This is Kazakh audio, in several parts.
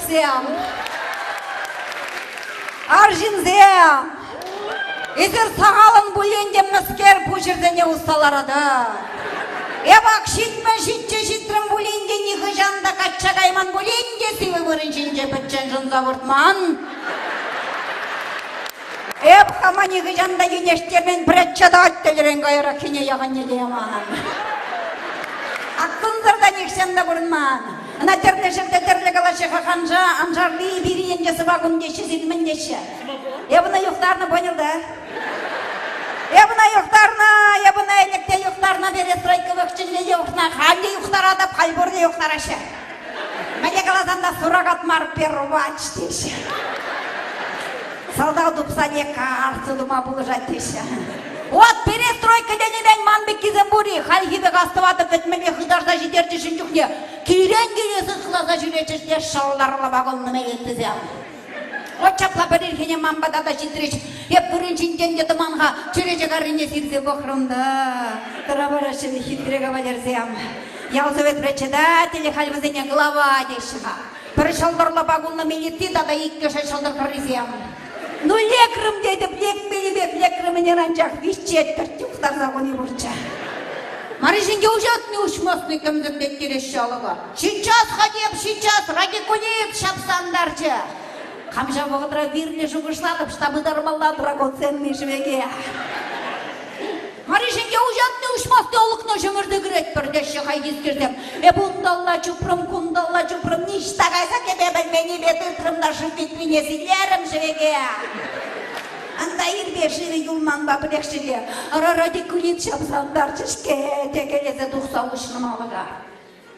Аржинзем. Аржинзем. Эзер сағалын бұлендем мұскер пұшырдене ұсталарады. Эбак шитме шитче шитрім бұленде негі жанда қатша қайман бұленде севі бұрын жинже бітчен жынза бұртман. Эб хама негі жанда енештермен біретчада аттелерен ғайра кене яған елеман. Ақтыңзырда нексенді бұрынман. Ана тернешімді терлі қалашыға қанжа, анжарлы бірі енжесі бағындеші, зидміндеші. Ебіна юқтарны бөнілді. Ебіна юқтарна, ебіна електе юқтарна перестройка вөкчінде юқтна, халли юқтар адап, халборды юқтар ашы. Мәле қалазанда сурағат марып перувач деші. Салдау дұпса нека арсылыма бұлыжат деші. Вот перестройка денеден манбек кезен бұри, халхибек астыватып бітмеле хыдарда жетерді жүнжікне. Кейрен келесі қылаға жүретіште шалларыла бағылыны мәлеттізем. Отчапла бір еркене манбада да жетіреш. Еп біріншінден деді манға жүрежек арыне сирзе бұқырымда. Тұрабарашыны хитрega балерзем. Ялзывет председателі халвызыне глава дешіға. Бір шалдырла бағылыны мәлетті да иккеше шалдар қырызем. Ну лекрым деді, лекрымінен анжақ вещет түрттіқтар зағыны бұрча. Маришинге ужат не ушмасны кімдің беккереш шалыға. Сейчас ходеп, сейчас радикулеп шапсандарчы. Қамжа бұғыдыра вирлі жұғышланып, штабы дармалла драгоценный жвеге. Маришинге ужат не ушмасны олықны жөмірді күрет бірдеші қайдескердем. Бұндалла чупрым, күндалла чупрым, ништа қайса кебе білмені беті тұрымдашын бетвенесілерім жвеге. Анда ирбеші юлман ба білекшіге. Радикулит шапсандар чышке текелезе тұқсауышының алыға.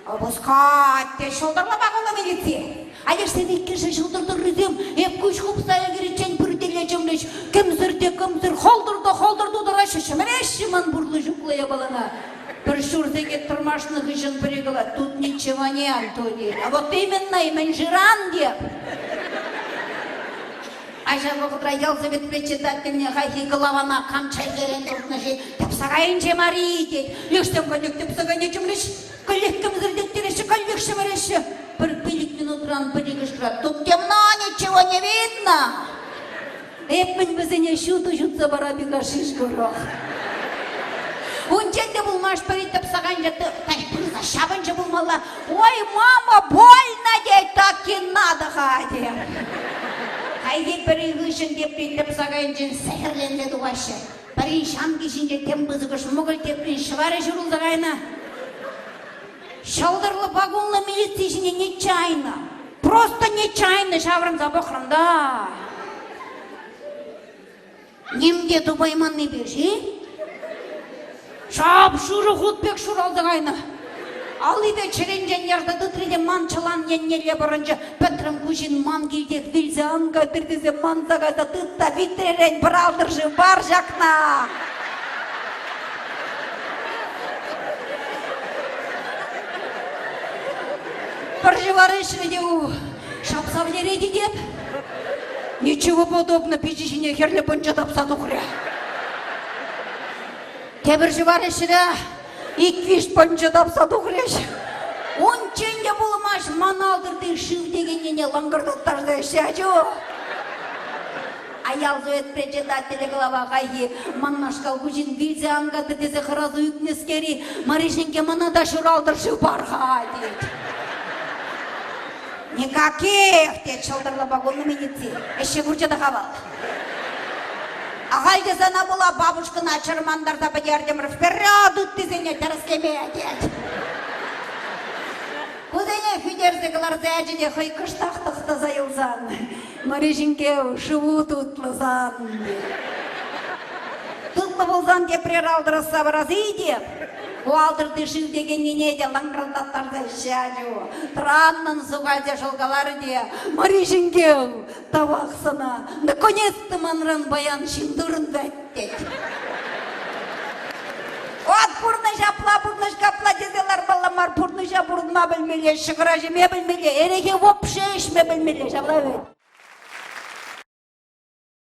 Обысқат, те шылдырла бағылы милиция. Алеш сен еккеші шылдырды рүзем, еп күш құпсая керечен бүрделе жемлеш. Кімзірде, холдырды дұрашы шымыреші ман бұрлы жүклая балана. Бір шурзеге тұрмашны ғышын бірегіла, тут ничего не антони. А вот именно имен жиран деп. Айша бұғыдыра Елзавет председательне ғайхи голована қамчай керен тұртны жей. Тәпсағайын жемари дей. Ештен көлік тәпсағайын жемлеш. Көлік кімзірдеттереші, көлік шымыреші. Бір пилікмен отыран бірігішкіра. Тут темно, ничего не видно. Эпмін бізіне шуты жұтса бара биға шиш көріқ. Онченде бұлмаш пәрі тәпсағайын жаты. Тәйпірза шабыншы бұлмала. Ой, мама, больно дей, так и надо ғадем. Хайде бірі ғышын депрен тәпсағайын жын сәйірлендеді ғашы. Бірі шам кешінде тембізі күш мұғыл депрен шывары жүрілдіғайна. Шалдырлы вагонлы милицияшіне нечайны. Просто нечайны шаврымза бұқырында. Немде дубайманны беші? Шап шуры ғұтбек шуралдығайны. Ал иде чыренжен ярда дұтреле манчалан еннеле бұрынжы. Пәтрім күшін ман келдек вилзе анға түрдізе манзағайда тұтта витререн бір алдыржы бар жақна. Бір живарышыны деу шапсавлереди деп. Ничего подобно печишіне херлі бұнча тапсаду құря. Тебір живарышыны иквиш бұнча тапсаду құреш. Он ченде болмаш маналдырды шыв дегеніне лаңғырдықтарды шәжу. Аялзует председателі глава ғайы маннашқал күжін вилзе аңғады дезе қыразы үкнескері Маришенке манада шыралдыршы барға дейді. Никаких, те чалдырла вагонны милиции. Эше бурчада хавал. Ағайды зана была бабушкына чармандарда бадярдемір. Вперед үттізіне тәріслеме әдет. Кудене фидерзеглар зәжіне хай кыштақтықты зайылзан. Маришенке шыву тутлызан. Тутлы болзан деп прералдырыса біразы деп. Уалдырды шыв деген неде лаңғырдаттарды шәжу. Траннын суғалде жылғалары де. Маришенге тавақсына. Наконец-то манран баян шиндырын бәттет. От пұрныша пла, пұрныш капла дезелар баламар. Пұрныша пұрынма білмеле, шығыра жеме білмеле. Ереге вообще ішме білмеле.